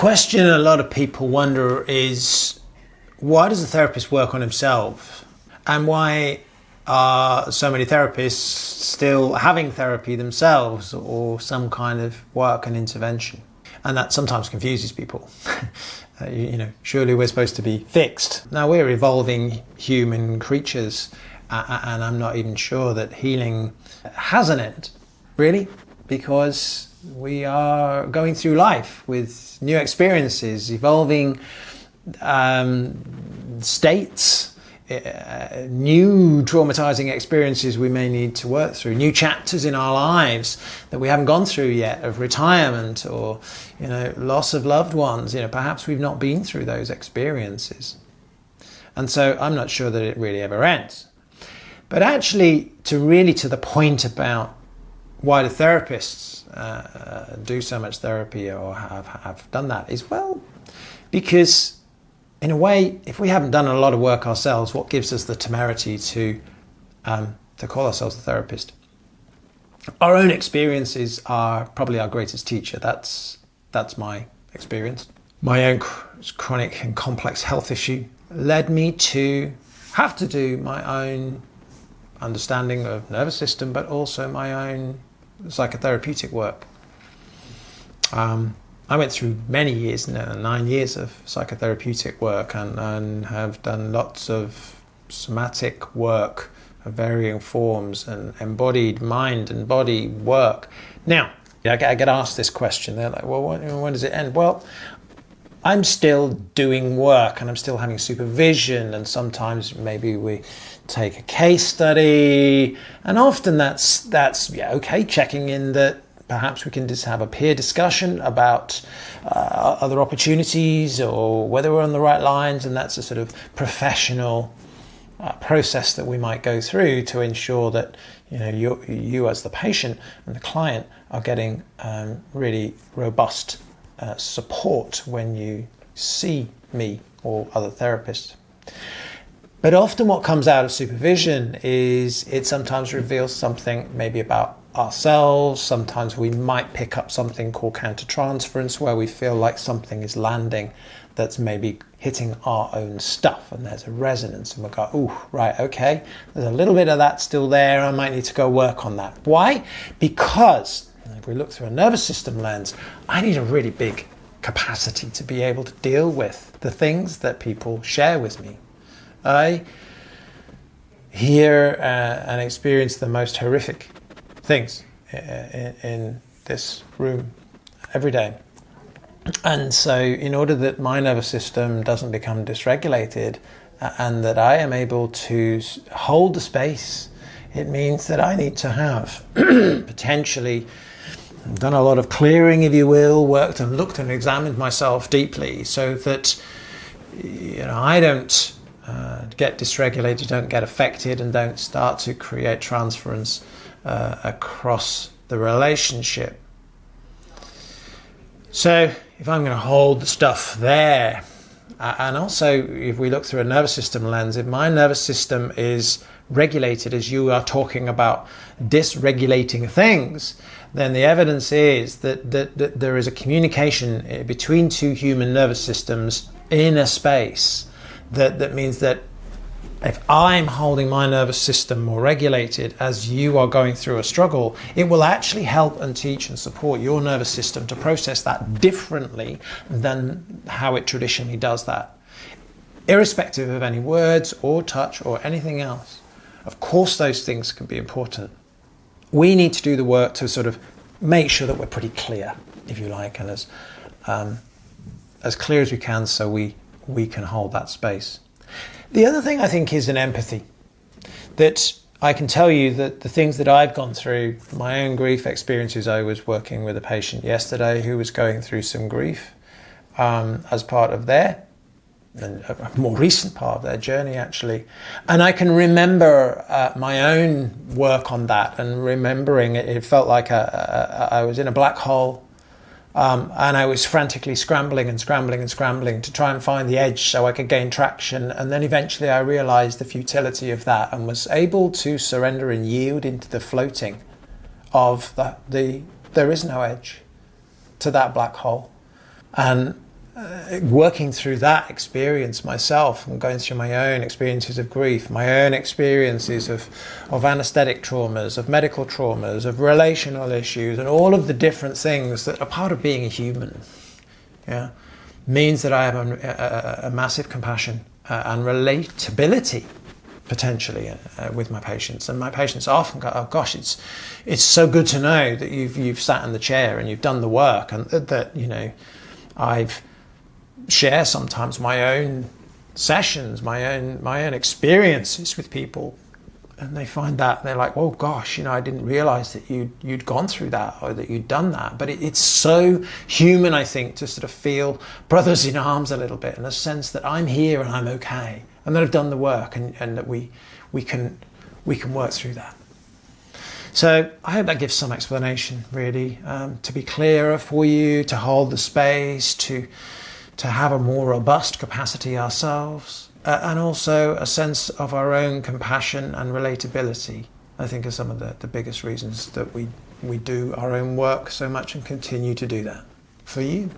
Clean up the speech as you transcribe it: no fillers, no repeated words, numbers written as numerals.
question a lot of people wonder is, why does the therapist work on himself? And why are so many therapists still having therapy themselves or some kind of work and intervention? And that sometimes confuses people. Surely we're supposed to be fixed. Now, we're evolving human creatures, and I'm not even sure that healing has an end, really, because we are going through life with new experiences, evolving states, new traumatizing experiences we may need to work through, new chapters in our lives that we haven't gone through yet, of retirement or loss of loved ones. Perhaps we've not been through those experiences, and so I'm not sure that it really ever ends. But actually, to the point about why the therapists do so much therapy or have done that is, because in a way, if we haven't done a lot of work ourselves, what gives us the temerity to call ourselves a therapist? Our own experiences are probably our greatest teacher. That's my experience. My own chronic and complex health issue led me to have to do my own understanding of nervous system, but also my own psychotherapeutic work. I went through many years, 9 years of psychotherapeutic work, and have done lots of somatic work of varying forms and embodied mind and body work. Now, I get asked this question. They're like, well, when does it end? Well, I'm still doing work and I'm still having supervision, and sometimes maybe we take a case study, and often that's okay, checking in that perhaps we can just have a peer discussion about other opportunities or whether we're on the right lines, and that's a sort of professional process that we might go through to ensure that you as the patient and the client are getting really robust support when you see me or other therapists. But often what comes out of supervision is it sometimes reveals something maybe about ourselves. Sometimes we might pick up something called countertransference, where we feel like something is landing that's maybe hitting our own stuff, and there's a resonance, and we go, oh, right, okay, there's a little bit of that still there, I might need to go work on that. Why? Because if we look through a nervous system lens, I need a really big capacity to be able to deal with the things that people share with me. I hear and experience the most horrific things in this room every day. And so in order that my nervous system doesn't become dysregulated and that I am able to hold the space, it means that I need to have potentially done a lot of clearing, if you will, worked and looked and examined myself deeply so that I don't get dysregulated, don't get affected, and don't start to create transference across the relationship. So if I'm going to hold the stuff there, and also if we look through a nervous system lens, if my nervous system is regulated, as you are talking about dysregulating things, then the evidence is that there is a communication between two human nervous systems in a space that means that if I'm holding my nervous system more regulated as you are going through a struggle, it will actually help and teach and support your nervous system to process that differently than how it traditionally does that, irrespective of any words or touch or anything else. Of course, those things can be important. We need to do the work to sort of make sure that we're pretty clear, if you like, and as clear as we can so we can hold that space. The other thing I think is an empathy, that I can tell you that the things that I've gone through, my own grief experiences. I was working with a patient yesterday who was going through some grief as part of their, and a more recent part of their journey actually. And I can remember my own work on that and remembering it felt like I was in a black hole. And I was frantically scrambling to try and find the edge so I could gain traction. And then eventually I realized the futility of that and was able to surrender and yield into the floating of there is no edge to that black hole. And working through that experience myself and going through my own experiences of grief, my own experiences of anesthetic traumas, of medical traumas, of relational issues, and all of the different things that are part of being a human, yeah, means that I have a massive compassion and relatability potentially with my patients. And my patients often go, oh gosh, it's so good to know that you've sat in the chair and you've done the work, and that, you know, I've share sometimes my own sessions, my own experiences with people, and they find that they're like, oh gosh, you know, I didn't realize that you'd gone through that, or that you'd done that. But it's so human, I think, to sort of feel brothers in arms a little bit, and a sense that I'm here and I'm okay, and that I've done the work, and that we can work through that. So I hope that gives some explanation, really, to be clearer for you, to hold the space, to have a more robust capacity ourselves, and also a sense of our own compassion and relatability, I think, are some of the biggest reasons that we do our own work so much and continue to do that for you.